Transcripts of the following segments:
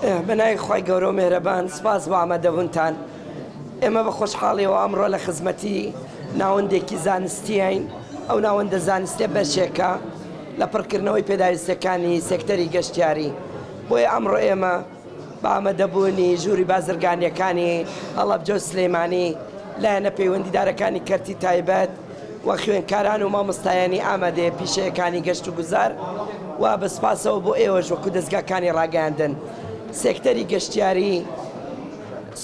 بەنای خی گەورە و مێرەبان سپاس بۆ ئامادەبوونتان. ئێمە بە خۆشحاڵیەوە ئەمڕۆ لە خزمەتی ناوەندێکی زانستیین. ئەو ناوەندە زانستیە بەشێکە لە پڕکردنەوەی پێداویستەکانی سێکتەری گەشتیاری. بۆیە ئەمڕۆ ئێمە بە ئامادەبوونی ژووری بازرگانیەکانی هەڵەبجە و سلەیمانی لایەنە پەیوەندیدارەکانی کەرتی تایبەت و خوێنکاران و مامۆستایانی ئامادەیە پیشەیەکانی گەشت و گوزار و بەسپاسەوە بۆ ئێوەش وەکو دەستگاکانی ڕاگەاندن. سێکتەری گەشتیاری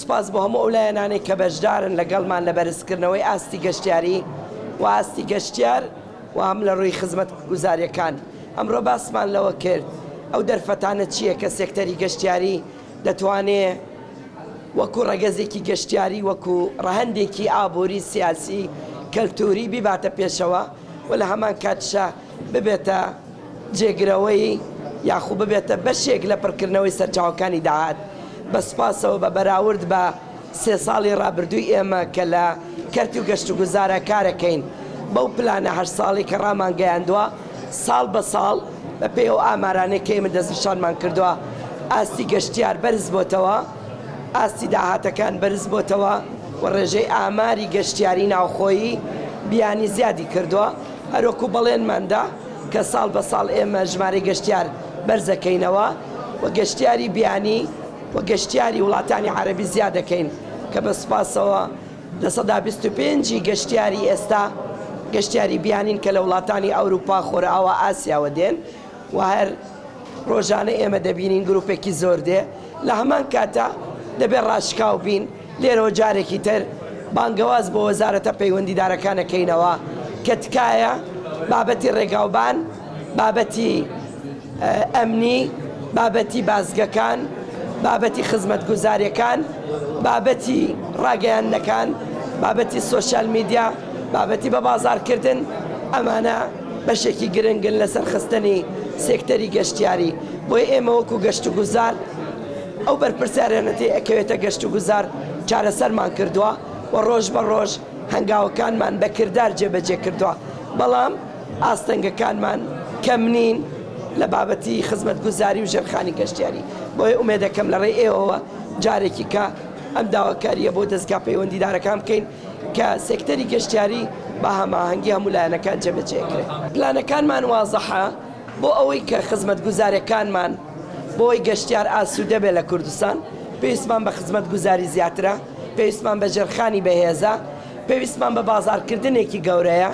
سپاس بۆ هەموو ئەو لایەنانەی کە بەشدارن لەگەڵمان لە بەرزکردنەوەی ئاستی گەشتیاری و ئاستی گەشتیار و هەم لە ڕووی خزمەت گوزاریەکان. ئەمڕۆ باسمان لەوە کرد ئەو دەرفەتانە چییە کە سێکتەری گەشتیاری دەتوانێت وەکو ڕەگەزێکی گەشتیاری وەکو ڕەهەندێکی ئابووری سیاسی کەلتوری بیباتە پێشەوە و لە هەمان کاتشە ببێتە جێگرەوەی یاخوو ببێتە بەشێک لە پڕکردنەوەی سەرچاوەکانی داهات. بە سپاسەوە بە بەراورد بە 3 ساڵی ڕابردووی ئێمە کە لە کەرتی و گەشت و گوزارە کارەکەین بەو پلانە 8 ساڵی کە ڕامان گەیاندووە ساڵ بە ساڵ بە پێی ئەو ئامارانەی کە ئێمە دەستنیشانمان کردووە ئاستی گەشتیار بەرز بۆتەوە، ئاستی داهاتەکان بەرز بۆتەوە و ڕێژەی ئاماری گەشتیاری ناوخۆیی بیانی زیادی کردووە. هەروەکو بەڵێنماندا کە ساڵ بە ساڵ ئێمە ژمارەی گەشتیار بەرزەکەینەوە و گەشتیاری بیانی و گەشتیاری وڵاتانی عەرەبی زیاد دەکەین کە بە سپاسەوە لە سەدا 25 گەشتیاری ئێستا گەشتیاری بیانین کە لە وڵاتانی ئەوروپا خۆرئاوا ئاسیاوە دێن و هەر ڕۆژانە ئێمە دەبینین گروپێکی زۆر دێ. لە هەمان کاتە دەبێت ڕاشکاو بین لێرەوە جارێکی تر بانگەواز بۆ وەزارەتە پەیوەندیدارەکانەکەینەوە کە تکایە بابەتی ڕێگاوبان، بابەتی ئەمنی، بابەتی بازگەکان، بابەتی خزمەت گوزاریەکان، بابەتی ڕاگەیاندنەکان، بابەتی سۆشیال میدیا، بابەتی بە بازارکردن، ئەمانە بەشێکی گرنگن لەسەر خستنی سێکتەری گەشتیاری. بۆی ئێمە وەکو گەشت و گوزار ئەو بەرپرسیارەتی ئەکەوێتە گەشت و گوزار چارەسەرمان کردووە و ڕۆژ بە ڕۆژ هەنگاوەکانمان بەکردار جێبەجێ کردووە، بەڵام ئاستەنگەکانمان کەم نین لە بابەتی خزمەت گوزاری و ژێرخانی گەشتیاری. بۆیە ئومێدەکەم لە ڕێی ئێوەوە جارێکی کە ئەم داواکاریە بۆ دەستگا پەیوەندیدارەکان بکەین کە سێکتەری گەشتیاری بە هەماهەنگی هەموو لایەنەکان جێبەجێکرێت. پلانەکانمان وازەحە بۆ ئەوەی کە خزمەت گوزاریەکانمان بۆی گەشتیار ئاسوودە بێت لە کوردستان. پێویستمان بە خزمەت گوزاری زیاترە، پێویستمان بە ژێرخانی بەهێزە، پێویستمان بە بازارکردنێکی گەورەیە.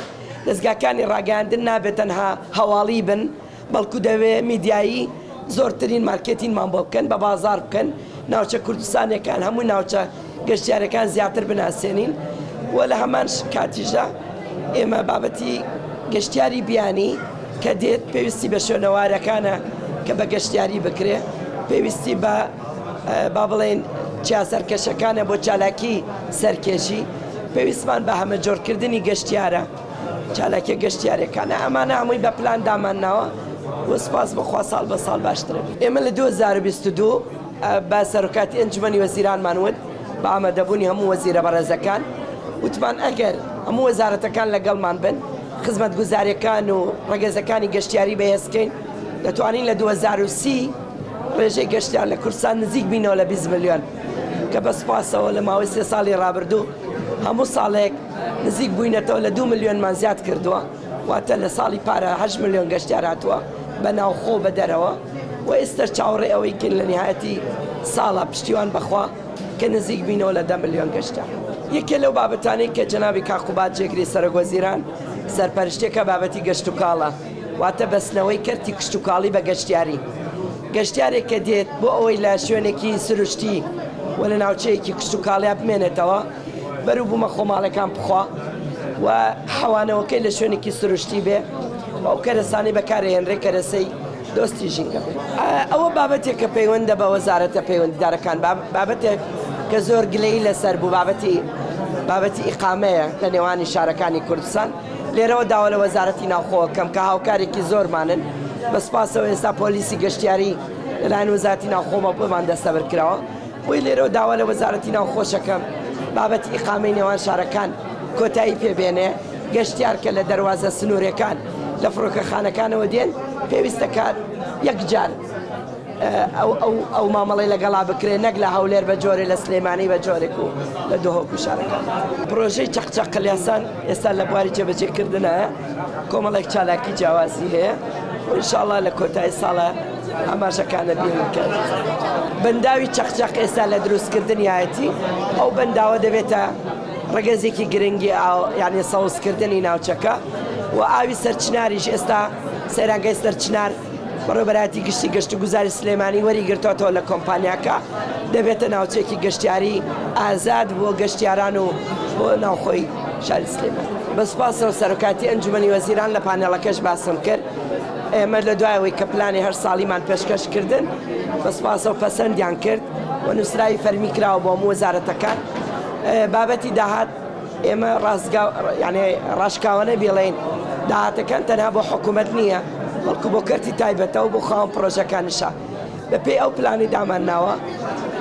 دەستگاکانی ڕاگەاندن نابێت تەنها هەواڵی بن، بەڵکو دەوێت میدیایی زۆرترین مارکێتینمان بۆ بکەن، بە بازار بکەن، ناوچە کوردستانەکان هەموو ناوچە گەشتیارەکان زیاتر بناسێنین. و لە هەمان کاتیشدا ئێمە بابەتی گەشتیاری بیانی کە دێت پێویستی بە شوێنەوارەکانە کە بە گەشتیاری بکرێ، پێویستی بە با بڵێن چاسەرکەشەکانە بۆ چالاکی سەرکێشی، پێویستمان بە هەمە جۆرکردنی گەشتیارە چالاکیە گەشتیارەکانە. ئەمانە هەمووی بە پلان دامانناوە و سپاس بەخوا ساڵ بە ساڵ باشترە. ئێمە لە 2022 بە سەرۆکاتی ئەنجومەنی وەزیرانمان وت بە ئامادەبوونی هەموو وەزیرە بەڕێزەکان وتمان ئەگەر هەموو وەزارەتەکان لەگەڵمان بن خزمەت گوزاریەکان و ڕەگەزەکانی گەشتیاری بەهێزکەین دەتوانین لە 2030 ڕێژەی گەشتیار لە کوردستان نزیک بینەوە لە 20 ملیۆن کە بە سپاسەوە لە ماوەی 3 ساڵی ڕابردوو هەموو ساڵێک نزیک بووینەتەوە لە 2 ملیۆنمان زیاد کردووە، واتە لە ساڵی پارە 8 ملیۆن گەشتیار هاتووە بە ناوخۆ بە دەرەوە و ئێستر چاوەڕێ ئەوەی کن لە نهایەتی ساڵە پشتیوان بەخوا کە نزیک بینەوە لە 10 ملیۆن گەشتیار. یەکێ لەو بابەتانەی کە جەنابی کاقوبات جێگری سەرۆکوەزیران سەرپەرشتێکە بابەتی گەشت و کاڵە، واتە بەستنەوەی کەرتی کشت و کاڵی بە گەشتیاری. گەشتیارێک کە دێت بۆ ئەوەی لە شوێنێکی سروشتی و لە ناوچەیەکی کشت و کاڵیا بمێنێتەوە بەرەو بوومە خۆماڵەکان بخوا و حەوانەوەکەی لە شوێنێکی سروشتی بێ و ئەو کەرەسانی بەکارهێنرێ کەرەسەی دۆستی ژینگە بێت. ئەوە بابەتێک کە پەیوەندە بە وەزارەتە پەیوەندیدارەکان، بابەتێک کە زۆر گلەیی لەسەر بوو، بابەتی ئیقامەیە لە نێوانی شارەکانی کوردستان. لێرەوە داوا لە وەزارەتی ناوخۆوەکەم کە هاوکارێکی زۆرمانن، بە سپاسەوە ئێستا پۆلیسی گەشتیاری لەلایەن وەزارەتی ناوخۆمە بۆمان دەستەبەرکراوە. بۆی لێرەوە داوا لە وەزارەتی ناوخۆشەکەم بابەتی ئیقامەی نێوان شارەکان کۆتایی پێبێنێ. گەشتیار کە لە دەروازە سنوورەکان لە فڕۆکەخانەکانەوە دێن پێویستە کات یەک جار ئەو مامەڵی لەگەڵا بکرێ نەک لە هەولێر بە جۆرێ لە سلێمانی بە جۆرێک و لە دۆهۆک و شارەکان. پرۆژەی چەقچەق قلیاسان ئێستا لە بواری جێبەجێکردنە کۆمەڵێک چالاکی جیاوازی هەیە و ئینشاءڵڵا لە کۆتایی ساڵە ئاماژەکانە بینکرد. بەنداوی چەقچەق ئێستا لە دروستکردنیایەتی ئەو بەنداوە دەبێتە ڕگەزێکی گرنگی یعنی سەوزکردنی ناوچەکە و ئاوی سەرچناریش ئێستا سەیرانگەی سەرچنار بەڕێوەبەراتی گشتی گەشت و گوزاری سلێمانی وەریگرتوەوە لە کۆمپانیاکە دەبێتە ناوچێکی گەشتیاری ئازاد بۆ گەشتیاران و بۆ ناوخۆی شاری سلێمان. بەسپاسەوە سەرۆکاتی ئەنجومەنی وەزیران لە پانێڵەکەش باسم کرد. ئێمە لە دوایەوەی کە پلانی هەر ساڵیمان پێشکەشکردن بەسپاسەوە پەسەندیان کرد و نووسراوی فەرمی کراوە بۆ هەموو وەزارەتەکان. بابەتی داهات ئێمە ڕاشکاوانە بێڵێن داهاتەکان تەنها بۆ حکوومەت نییە بەڵکو بۆ کەرتی تایبەتەوە بۆ خاوەن پرۆژەکانیشە. بەپێی ئەو پلانی دامانناوە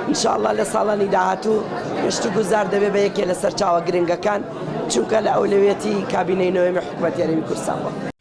ئینشاءڵڵا لە ساڵانی داهاتوو گەشت و گوزار دەبێ بە یەکێ لە سەرچاوە گرنگەکان چونکە لە ئەولویەتی کابینەی نوێمی حکوومەتی هەرێمی کوردستان بووە.